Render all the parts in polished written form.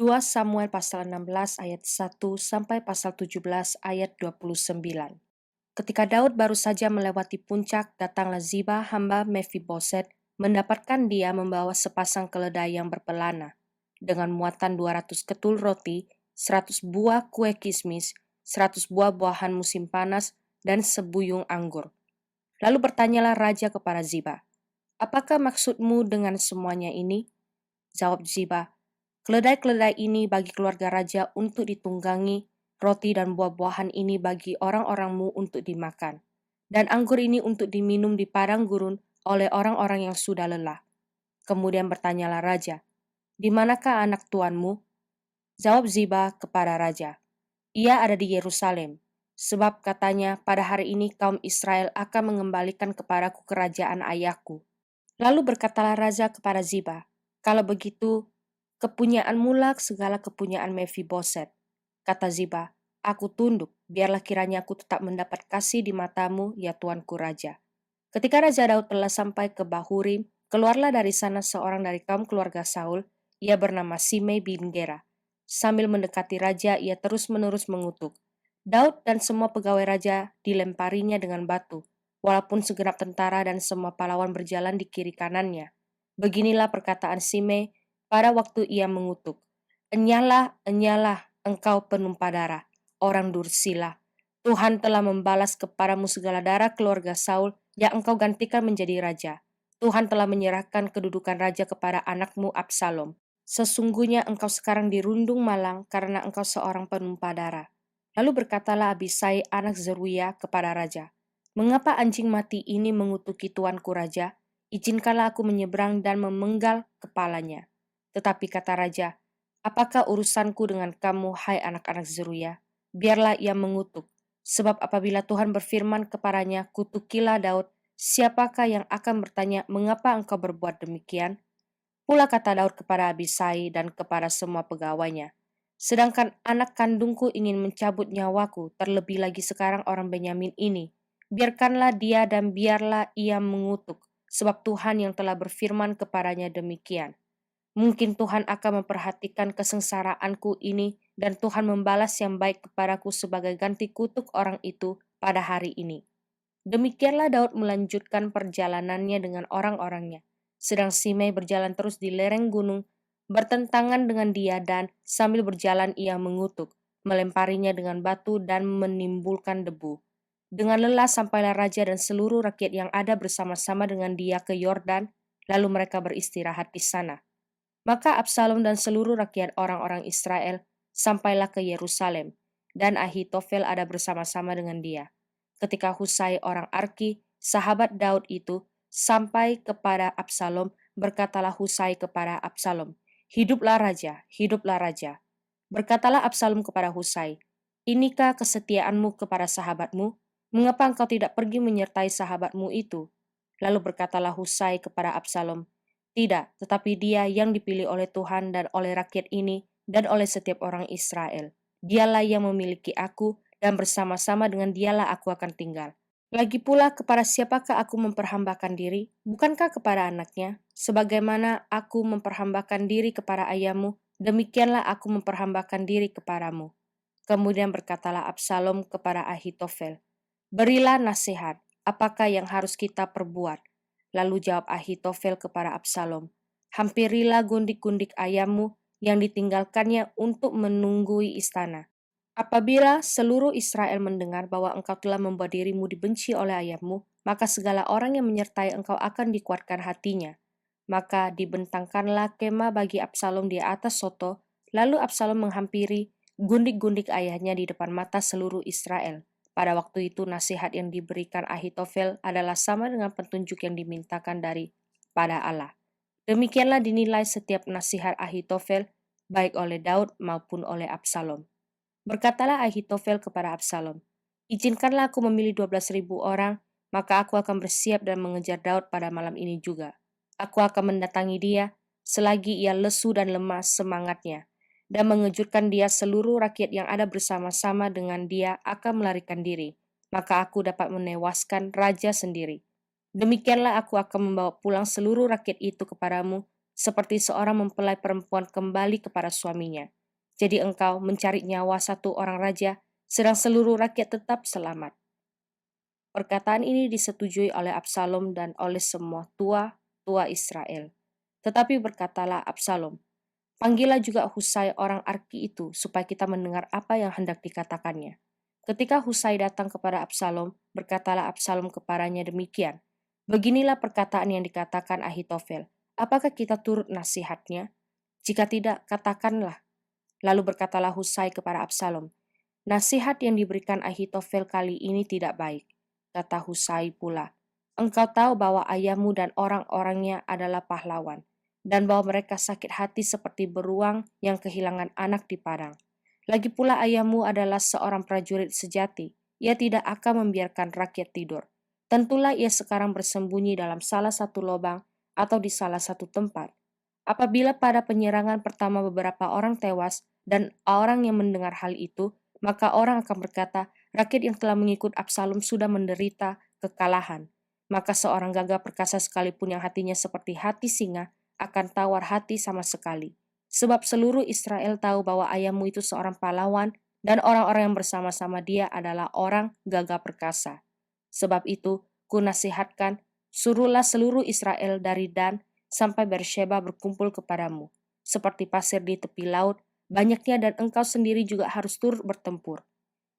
2 Samuel pasal 16 ayat 1 sampai pasal 17 ayat 29. Ketika Daud baru saja melewati puncak, datanglah Ziba hamba Mefiboset mendapatkan dia membawa sepasang keledai yang berpelana dengan muatan 200 ketul roti, 100 buah kue kismis, 100 buah buahan musim panas, dan sebuyung anggur. Lalu bertanyalah raja kepada Ziba, "Apakah maksudmu dengan semuanya ini?" Jawab Ziba, "Keledai-keledai ini bagi keluarga raja untuk ditunggangi, roti dan buah-buahan ini bagi orang-orangmu untuk dimakan, dan anggur ini untuk diminum di padang gurun oleh orang-orang yang sudah lelah." Kemudian bertanyalah raja, "Di manakah anak tuanmu?" Jawab Ziba kepada raja, "Ia ada di Yerusalem, sebab katanya pada hari ini kaum Israel akan mengembalikan kepadaku kerajaan ayahku." Lalu berkatalah raja kepada Ziba, "Kalau begitu, kepunyaanmu lah segala kepunyaan Mefiboset." Kata Ziba, "Aku tunduk, biarlah kiranya aku tetap mendapat kasih di matamu, ya tuanku raja." Ketika Raja Daud telah sampai ke Bahurim, keluarlah dari sana seorang dari kaum keluarga Saul, ia bernama Simei bin Gera. Sambil mendekati raja, ia terus-menerus mengutuk. Daud dan semua pegawai raja dilemparinya dengan batu, walaupun segenap tentara dan semua pahlawan berjalan di kiri kanannya. Beginilah perkataan Simei pada waktu ia mengutuk. "Enyalah, enyalah, engkau penumpah darah, orang dursila. Tuhan telah membalas kepadamu segala darah keluarga Saul yang engkau gantikan menjadi raja. Tuhan telah menyerahkan kedudukan raja kepada anakmu Absalom. Sesungguhnya engkau sekarang dirundung malang karena engkau seorang penumpah darah." Lalu berkatalah Abisai anak Zeruya kepada raja, "Mengapa anjing mati ini mengutuki tuanku raja? Izinkanlah aku menyeberang dan memenggal kepalanya." Tetapi kata raja, "Apakah urusanku dengan kamu, hai anak-anak Zeruya? Biarlah ia mengutuk. Sebab apabila Tuhan berfirman kepadanya, kutukilah Daud, siapakah yang akan bertanya, mengapa engkau berbuat demikian?" Pula kata Daud kepada Abisai dan kepada semua pegawainya, "Sedangkan anak kandungku ingin mencabut nyawaku, terlebih lagi sekarang orang Benyamin ini. Biarkanlah dia dan biarlah ia mengutuk, sebab Tuhan yang telah berfirman kepadanya demikian. Mungkin Tuhan akan memperhatikan kesengsaraanku ini dan Tuhan membalas yang baik kepadaku sebagai ganti kutuk orang itu pada hari ini." Demikianlah Daud melanjutkan perjalanannya dengan orang-orangnya. Sedang Simei berjalan terus di lereng gunung, bertentangan dengan dia dan sambil berjalan ia mengutuk, melemparinya dengan batu dan menimbulkan debu. Dengan lelah sampailah raja dan seluruh rakyat yang ada bersama-sama dengan dia ke Yordan, lalu mereka beristirahat di sana. Maka Absalom dan seluruh rakyat orang-orang Israel sampailah ke Yerusalem, dan Ahitofel ada bersama-sama dengan dia. Ketika Husai orang Arki, sahabat Daud itu, sampai kepada Absalom, berkatalah Husai kepada Absalom, "Hiduplah raja, hiduplah raja." Berkatalah Absalom kepada Husai, "Inikah kesetiaanmu kepada sahabatmu? Mengapa engkau tidak pergi menyertai sahabatmu itu?" Lalu berkatalah Husai kepada Absalom, "Tidak, tetapi dia yang dipilih oleh Tuhan dan oleh rakyat ini dan oleh setiap orang Israel. Dialah yang memiliki aku dan bersama-sama dengan dialah aku akan tinggal. Lagi pula kepada siapakah aku memperhambakan diri? Bukankah kepada anaknya? Sebagaimana aku memperhambakan diri kepada ayahmu, demikianlah aku memperhambakan diri kepadamu." Kemudian berkatalah Absalom kepada Ahitofel, "Berilah nasihat, apakah yang harus kita perbuat?" Lalu jawab Ahitofel kepada Absalom, "Hampirilah gundik-gundik ayammu yang ditinggalkannya untuk menunggui istana. Apabila seluruh Israel mendengar bahwa engkau telah membuat dirimu dibenci oleh ayahmu, maka segala orang yang menyertai engkau akan dikuatkan hatinya." Maka dibentangkanlah kemah bagi Absalom di atas soto, lalu Absalom menghampiri gundik-gundik ayahnya di depan mata seluruh Israel. Pada waktu itu nasihat yang diberikan Ahitofel adalah sama dengan petunjuk yang dimintakan dari pada Allah. Demikianlah dinilai setiap nasihat Ahitofel, baik oleh Daud maupun oleh Absalom. Berkatalah Ahitofel kepada Absalom, "Izinkanlah aku memilih 12.000 orang, maka aku akan bersiap dan mengejar Daud pada malam ini juga. Aku akan mendatangi dia selagi ia lesu dan lemah semangatnya, dan mengejutkan dia seluruh rakyat yang ada bersama-sama dengan dia akan melarikan diri, maka aku dapat menewaskan raja sendiri. Demikianlah aku akan membawa pulang seluruh rakyat itu kepadamu, seperti seorang mempelai perempuan kembali kepada suaminya. Jadi engkau mencari nyawa satu orang raja, sedang seluruh rakyat tetap selamat." Perkataan ini disetujui oleh Absalom dan oleh semua tua-tua Israel. Tetapi berkatalah Absalom, "Panggillah juga Husai orang Arki itu, supaya kita mendengar apa yang hendak dikatakannya." Ketika Husai datang kepada Absalom, berkatalah Absalom kepadanya demikian, "Beginilah perkataan yang dikatakan Ahitofel. Apakah kita turut nasihatnya? Jika tidak, katakanlah." Lalu berkatalah Husai kepada Absalom, "Nasihat yang diberikan Ahitofel kali ini tidak baik." Kata Husai pula, "Engkau tahu bahwa ayahmu dan orang-orangnya adalah pahlawan, dan bahwa mereka sakit hati seperti beruang yang kehilangan anak di padang. Lagi pula ayahmu adalah seorang prajurit sejati. Ia tidak akan membiarkan rakyat tidur. Tentulah ia sekarang bersembunyi dalam salah satu lubang atau di salah satu tempat. Apabila pada penyerangan pertama beberapa orang tewas dan orang yang mendengar hal itu, maka orang akan berkata, rakyat yang telah mengikut Absalom sudah menderita kekalahan. Maka seorang gagah perkasa sekalipun yang hatinya seperti hati singa akan tawar hati sama sekali. Sebab seluruh Israel tahu bahwa ayahmu itu seorang pahlawan dan orang-orang yang bersama-sama dia adalah orang gagah perkasa. Sebab itu, ku nasihatkan, suruhlah seluruh Israel dari Dan sampai Beersheba berkumpul kepadamu. Seperti pasir di tepi laut, banyaknya dan engkau sendiri juga harus turut bertempur.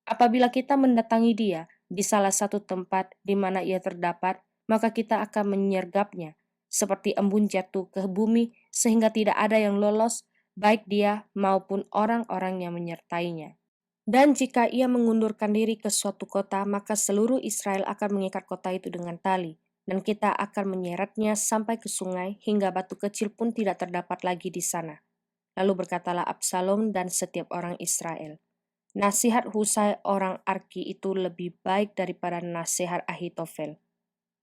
Apabila kita mendatangi dia di salah satu tempat di mana ia terdapat, maka kita akan menyergapnya, seperti embun jatuh ke bumi sehingga tidak ada yang lolos, baik dia maupun orang-orang yang menyertainya. Dan jika ia mengundurkan diri ke suatu kota, maka seluruh Israel akan mengikat kota itu dengan tali, dan kita akan menyeretnya sampai ke sungai, hingga batu kecil pun tidak terdapat lagi di sana. Lalu berkatalah Absalom dan setiap orang Israel, "Nasihat Husai orang Arki itu lebih baik daripada nasihat Ahitofel.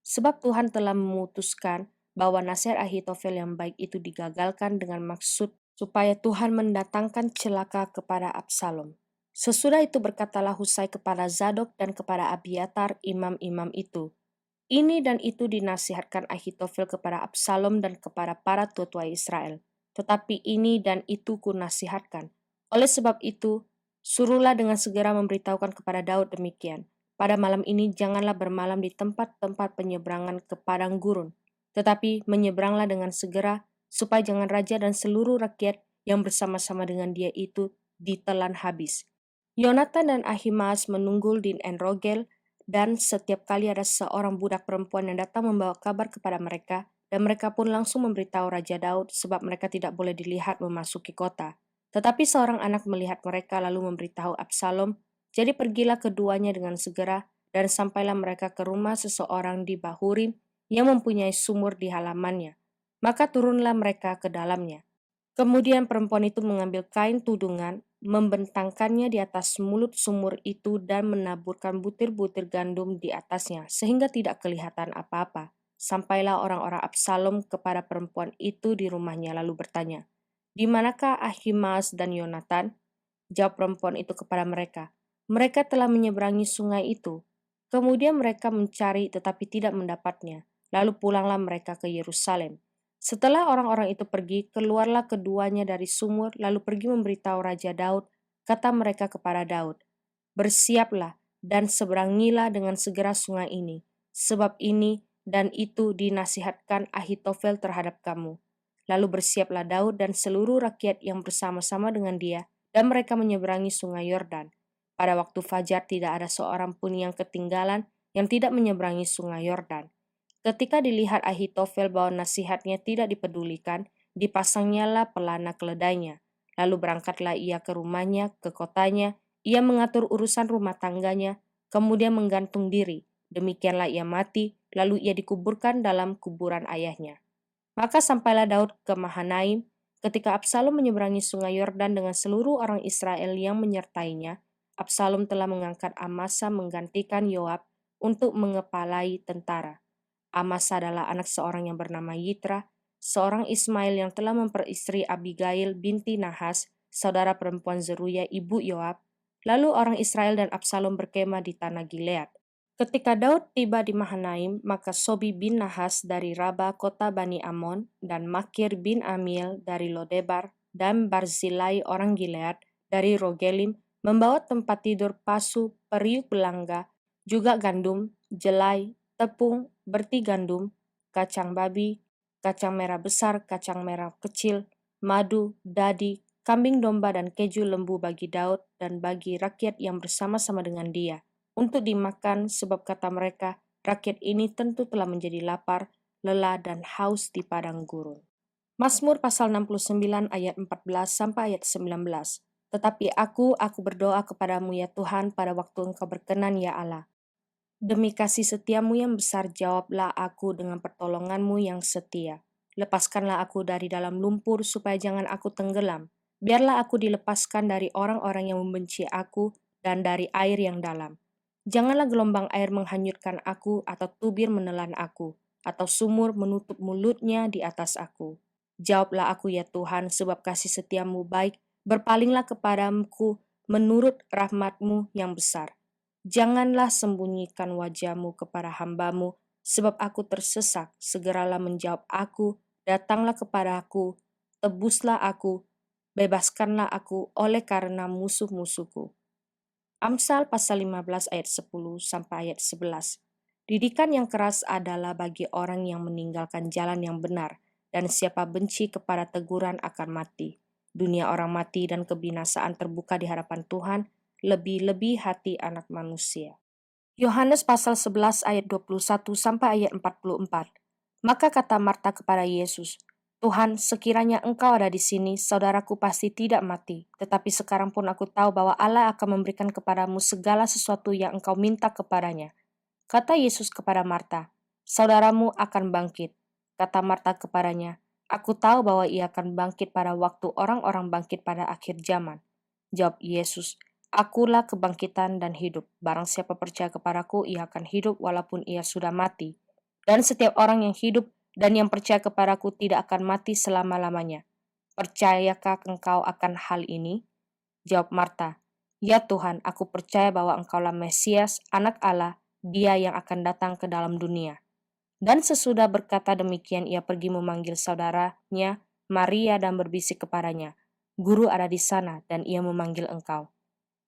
Sebab Tuhan telah memutuskan bahwa nasihat Ahitofel yang baik itu digagalkan dengan maksud supaya Tuhan mendatangkan celaka kepada Absalom." Sesudah itu berkatalah Husai kepada Zadok dan kepada Abiatar imam-imam itu, "Ini dan itu dinasihatkan Ahitofel kepada Absalom dan kepada para tua-tua Israel. Tetapi ini dan itu ku nasihatkan. Oleh sebab itu, suruhlah dengan segera memberitahukan kepada Daud demikian. Pada malam ini janganlah bermalam di tempat-tempat penyeberangan ke padang gurun, tetapi menyeberanglah dengan segera, supaya jangan raja dan seluruh rakyat yang bersama-sama dengan dia itu ditelan habis." Yonatan dan Ahimaaz menunggul di En-Rogel, dan setiap kali ada seorang budak perempuan yang datang membawa kabar kepada mereka, dan mereka pun langsung memberitahu Raja Daud sebab mereka tidak boleh dilihat memasuki kota. Tetapi seorang anak melihat mereka lalu memberitahu Absalom, jadi pergilah keduanya dengan segera, dan sampailah mereka ke rumah seseorang di Bahurim yang mempunyai sumur di halamannya. Maka turunlah mereka ke dalamnya. Kemudian perempuan itu mengambil kain tudungan, membentangkannya di atas mulut sumur itu dan menaburkan butir-butir gandum di atasnya, sehingga tidak kelihatan apa-apa. Sampailah orang-orang Absalom kepada perempuan itu di rumahnya lalu bertanya, "Di manakah Ahimaaz dan Yonatan?" Jawab perempuan itu kepada mereka, "Mereka telah menyeberangi sungai itu." Kemudian mereka mencari tetapi tidak mendapatnya. Lalu pulanglah mereka ke Yerusalem. Setelah orang-orang itu pergi, keluarlah keduanya dari sumur, lalu pergi memberitahu Raja Daud. Kata mereka kepada Daud, "Bersiaplah dan seberangilah dengan segera sungai ini, sebab ini dan itu dinasihatkan Ahitofel terhadap kamu." Lalu bersiaplah Daud dan seluruh rakyat yang bersama-sama dengan dia, dan mereka menyeberangi sungai Yordan. Pada waktu fajar tidak ada seorang pun yang ketinggalan yang tidak menyeberangi sungai Yordan. Ketika dilihat Ahitofel bahwa nasihatnya tidak dipedulikan, dipasangnyalah pelana keledainya. Lalu berangkatlah ia ke rumahnya, ke kotanya, ia mengatur urusan rumah tangganya, kemudian menggantung diri. Demikianlah ia mati, lalu ia dikuburkan dalam kuburan ayahnya. Maka sampailah Daud ke Mahanaim, ketika Absalom menyeberangi sungai Yordan dengan seluruh orang Israel yang menyertainya. Absalom telah mengangkat Amasa menggantikan Yoab untuk mengepalai tentara. Amasa adalah anak seorang yang bernama Yitra, seorang Ismail yang telah memperistri Abigail binti Nahas, saudara perempuan Zeruya ibu Yoab. Lalu orang Israel dan Absalom berkemah di tanah Gilead. Ketika Daud tiba di Mahanaim, maka Sobi bin Nahas dari Raba kota Bani Amon, dan Makir bin Amiel dari Lodebar, dan Barzilai orang Gilead dari Rogelim, membawa tempat tidur pasu, periuk belangga, juga gandum, jelai, tepung, berti gandum, kacang babi, kacang merah besar, kacang merah kecil, madu, dadi, kambing domba dan keju lembu bagi Daud dan bagi rakyat yang bersama-sama dengan dia untuk dimakan, sebab kata mereka, rakyat ini tentu telah menjadi lapar, lelah, dan haus di padang gurun. Mazmur pasal 69 ayat 14 sampai ayat 19. Tetapi aku berdoa kepadamu ya Tuhan pada waktu engkau berkenan ya Allah. Demi kasih setiamu yang besar jawablah aku dengan pertolonganmu yang setia. Lepaskanlah aku dari dalam lumpur supaya jangan aku tenggelam. Biarlah aku dilepaskan dari orang-orang yang membenci aku dan dari air yang dalam. Janganlah gelombang air menghanyutkan aku atau tubir menelan aku, atau sumur menutup mulutnya di atas aku. Jawablah aku ya Tuhan, sebab kasih setiamu baik, berpalinglah kepadaku menurut rahmatmu yang besar. Janganlah sembunyikan wajahmu kepada hambamu, sebab aku tersesak, segeralah menjawab aku, datanglah kepada aku, tebuslah aku, bebaskanlah aku oleh karena musuh-musuhku. Amsal pasal 15 ayat 10 sampai ayat 11. Didikan yang keras adalah bagi orang yang meninggalkan jalan yang benar, dan siapa benci kepada teguran akan mati. Dunia orang mati dan kebinasaan terbuka di hadapan Tuhan, lebih-lebih hati anak manusia. Yohanes pasal 11 ayat 21 sampai ayat 44. Maka kata Marta kepada Yesus, Tuhan, sekiranya engkau ada di sini, saudaraku pasti tidak mati. Tetapi sekarang pun aku tahu bahwa Allah akan memberikan kepadamu segala sesuatu yang engkau minta kepadanya. Kata Yesus kepada Marta, saudaramu akan bangkit. Kata Marta kepadanya, aku tahu bahwa ia akan bangkit pada waktu orang-orang bangkit pada akhir zaman. Jawab Yesus, akulah kebangkitan dan hidup. Barang siapa percaya kepadaku, ia akan hidup walaupun ia sudah mati. Dan setiap orang yang hidup dan yang percaya kepadaku tidak akan mati selama-lamanya. Percayakah engkau akan hal ini? Jawab Marta, ya Tuhan, aku percaya bahwa engkaulah Mesias, anak Allah, dia yang akan datang ke dalam dunia. Dan sesudah berkata demikian, ia pergi memanggil saudaranya, Maria, dan berbisik kepadanya, Guru ada di sana, dan ia memanggil engkau.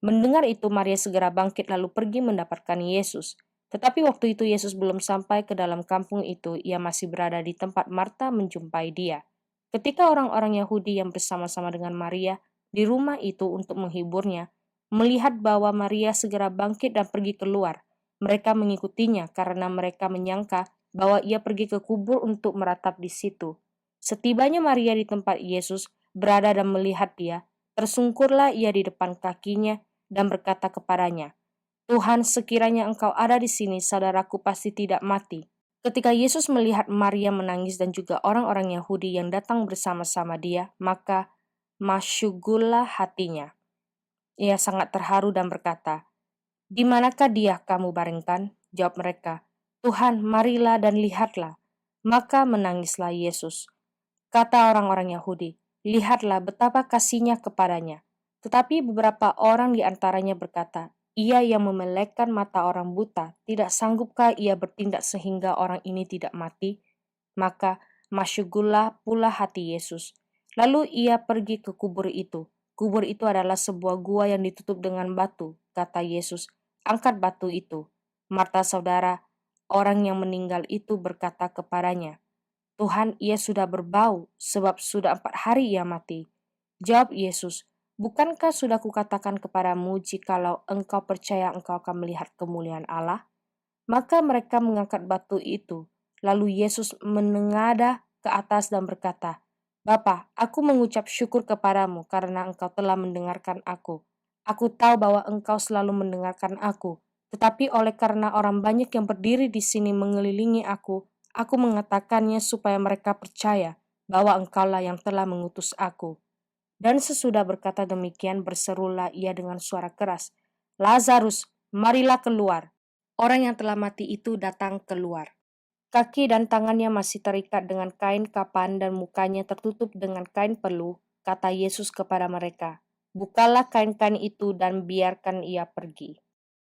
Mendengar itu, Maria segera bangkit lalu pergi mendapatkan Yesus. Tetapi waktu itu Yesus belum sampai ke dalam kampung itu, ia masih berada di tempat Marta menjumpai dia. Ketika orang-orang Yahudi yang bersama-sama dengan Maria di rumah itu untuk menghiburnya, melihat bahwa Maria segera bangkit dan pergi keluar, mereka mengikutinya karena mereka menyangka bahwa ia pergi ke kubur untuk meratap di situ. Setibanya Maria di tempat Yesus berada dan melihat dia, tersungkurlah ia di depan kakinya dan berkata kepadanya, Tuhan, sekiranya engkau ada di sini, saudaraku pasti tidak mati. Ketika Yesus melihat Maria menangis dan juga orang-orang Yahudi yang datang bersama-sama dia, maka masyugullah hatinya. Ia sangat terharu dan berkata, di manakah dia kamu baringkan? Jawab mereka, Tuhan, marilah dan lihatlah. Maka menangislah Yesus. Kata orang-orang Yahudi, lihatlah betapa kasihnya kepadanya. Tetapi beberapa orang di antaranya berkata, ia yang memelekkan mata orang buta, tidak sanggupkah ia bertindak sehingga orang ini tidak mati? Maka masyugullah pula hati Yesus. Lalu ia pergi ke kubur itu. Kubur itu adalah sebuah gua yang ditutup dengan batu. Kata Yesus, angkat batu itu. Marta saudara, orang yang meninggal itu berkata kepadanya, Tuhan, ia sudah berbau, sebab sudah 4 hari ia mati. Jawab Yesus, bukankah sudah kukatakan kepadamu, jikalau engkau percaya engkau akan melihat kemuliaan Allah? Maka mereka mengangkat batu itu. Lalu Yesus menengadah ke atas dan berkata, Bapa, aku mengucap syukur kepadamu karena engkau telah mendengarkan aku. Aku tahu bahwa engkau selalu mendengarkan aku, tetapi oleh karena orang banyak yang berdiri di sini mengelilingi aku mengatakannya supaya mereka percaya bahwa engkaulah yang telah mengutus aku. Dan sesudah berkata demikian, berserulah ia dengan suara keras, Lazarus, marilah keluar. Orang yang telah mati itu datang keluar. Kaki dan tangannya masih terikat dengan kain kapan dan mukanya tertutup dengan kain peluh. Kata Yesus kepada mereka, bukalah kain-kain itu dan biarkan ia pergi.